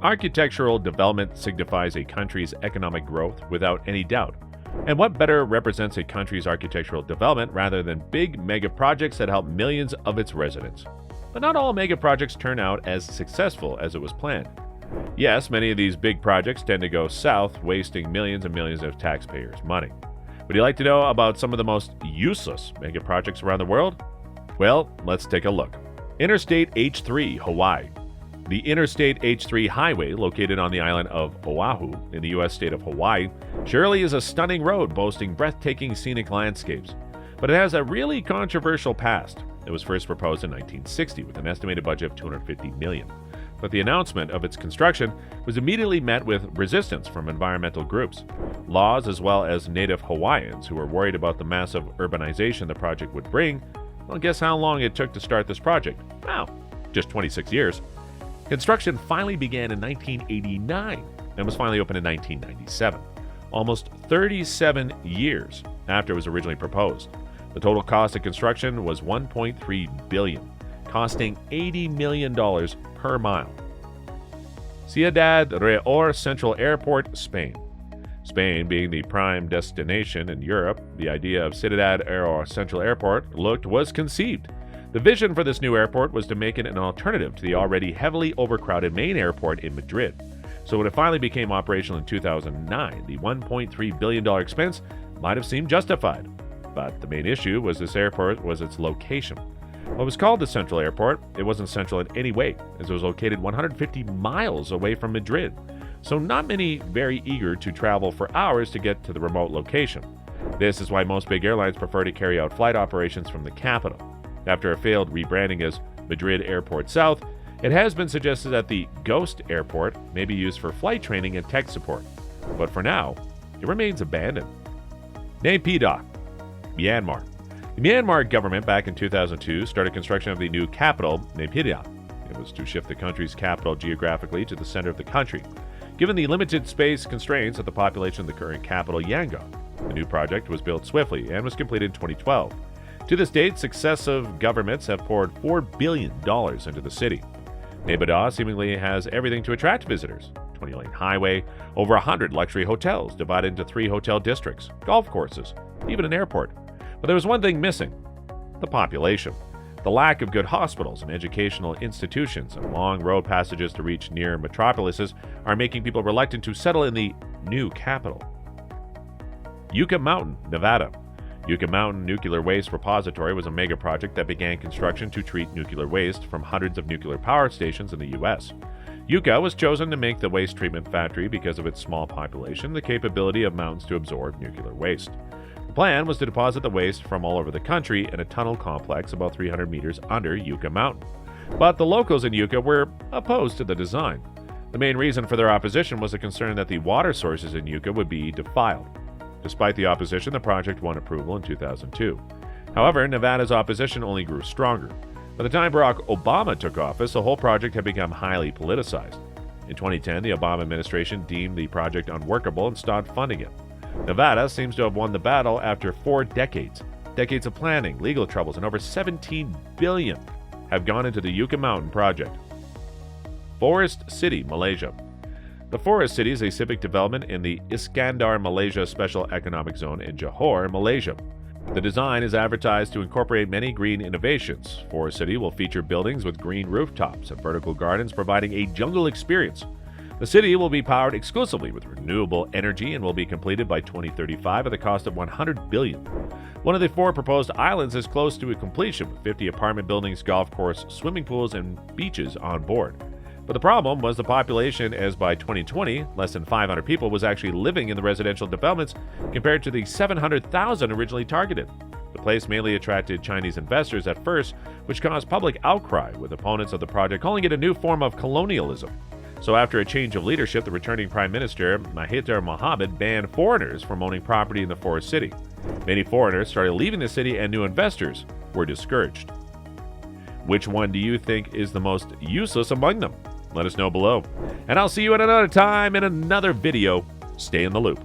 Architectural development signifies a country's economic growth without any doubt. And what better represents a country's architectural development rather than big mega projects that help millions of its residents? But not all mega projects turn out as successful as it was planned. Yes, many of these big projects tend to go south, wasting millions and millions of taxpayers' money. Would you like to know about some of the most useless mega projects around the world? Well, let's take a look. Interstate H3 Hawaii. The Interstate H3 Highway, located on the island of Oahu in the U.S. state of Hawaii, surely is a stunning road boasting breathtaking scenic landscapes. But it has a really controversial past. It was first proposed in 1960 with an estimated budget of $250 million. But the announcement of its construction was immediately met with resistance from environmental groups. Laws as well as native Hawaiians who were worried about the massive urbanization the project would bring. Well, guess how long it took to start this project? Well, just 26 years. Construction finally began in 1989 and was finally opened in 1997, almost 37 years after it was originally proposed. The total cost of construction was $1.3 billion, costing $80 million per mile. Ciudad Real Central Airport, Spain. Spain being the prime destination in Europe, the idea of Ciudad Real Central Airport was conceived. The vision for this new airport was to make it an alternative to the already heavily overcrowded main airport in Madrid. So when it finally became operational in 2009, the $1.3 billion expense might have seemed justified. But the main issue was this airport was its location. What was called the Central Airport, it wasn't central in any way, as it was located 150 miles away from Madrid. So not many very eager to travel for hours to get to the remote location. This is why most big airlines prefer to carry out flight operations from the capital. After a failed rebranding as Madrid Airport South, it has been suggested that the Ghost Airport may be used for flight training and tech support. But for now, it remains abandoned. Naypyidaw, Myanmar. The Myanmar government back in 2002 started construction of the new capital, Naypyidaw. It was to shift the country's capital geographically to the center of the country. Given the limited space constraints of the population of the current capital, Yangon, the new project was built swiftly and was completed in 2012. To this date, successive governments have poured $4 billion into the city. Naypyidaw seemingly has everything to attract visitors. 20-lane highway, over 100 luxury hotels divided into 3 hotel districts, golf courses, even an airport. But there was one thing missing: the population. The lack of good hospitals and educational institutions and long road passages to reach near metropolises are making people reluctant to settle in the new capital. Yucca Mountain, Nevada. Yucca Mountain Nuclear Waste Repository was a mega project that began construction to treat nuclear waste from hundreds of nuclear power stations in the U.S. Yucca was chosen to make the waste treatment factory because of its small population and the capability of mountains to absorb nuclear waste. The plan was to deposit the waste from all over the country in a tunnel complex about 300 meters under Yucca Mountain. But the locals in Yucca were opposed to the design. The main reason for their opposition was the concern that the water sources in Yucca would be defiled. Despite the opposition, the project won approval in 2002. However, Nevada's opposition only grew stronger. By the time Barack Obama took office, the whole project had become highly politicized. In 2010, the Obama administration deemed the project unworkable and stopped funding it. Nevada seems to have won the battle after 4 decades. Decades of planning, legal troubles, and over $17 billion have gone into the Yucca Mountain project. Forest City, Malaysia. The Forest City is a civic development in the Iskandar Malaysia Special Economic Zone in Johor, Malaysia. The design is advertised to incorporate many green innovations. Forest City will feature buildings with green rooftops and vertical gardens providing a jungle experience. The city will be powered exclusively with renewable energy and will be completed by 2035 at the cost of $100 billion. One of the 4 proposed islands is close to a completion with 50 apartment buildings, golf course, swimming pools, and beaches on board. But the problem was the population, as by 2020, less than 500 people was actually living in the residential developments compared to the 700,000 originally targeted. The place mainly attracted Chinese investors at first, which caused public outcry, with opponents of the project calling it a new form of colonialism. So after a change of leadership, the returning Prime Minister, Mahathir Mohamad, banned foreigners from owning property in the Forest City. Many foreigners started leaving the city and new investors were discouraged. Which one do you think is the most useless among them? Let us know below. And I'll see you at another time in another video. Stay in the loop.